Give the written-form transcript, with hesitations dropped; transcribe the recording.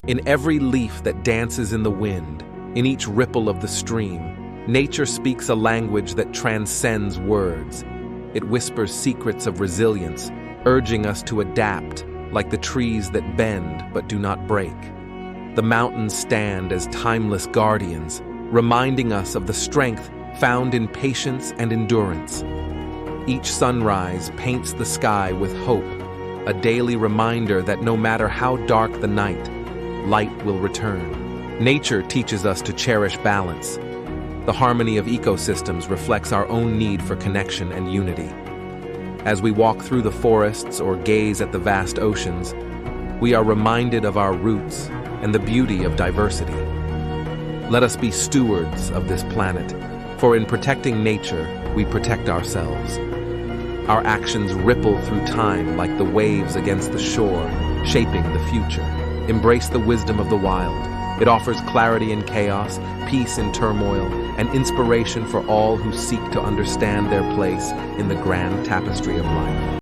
In every leaf that dances in the wind, in each ripple of the stream, nature speaks a language that transcends words. It whispers secrets of resilience, urging us to adapt, like the trees that bend but do not break. The mountains stand as timeless guardians, reminding us of the strength found in patience and endurance. Each sunrise paints the sky with hope, a daily reminder that no matter how dark the night, light will return. Nature teaches us to cherish balance. The harmony of ecosystems reflects our own need for connection and unity. As we walk through the forests or gaze at the vast oceans, we are reminded of our roots and the beauty of diversity. Let us be stewards of this planet, for in protecting nature, we protect ourselves. Our actions ripple through time like the waves against the shore, shaping the future. Embrace the wisdom of the wild. It offers clarity in chaos, peace in turmoil, and inspiration for all who seek to understand their place in the grand tapestry of life.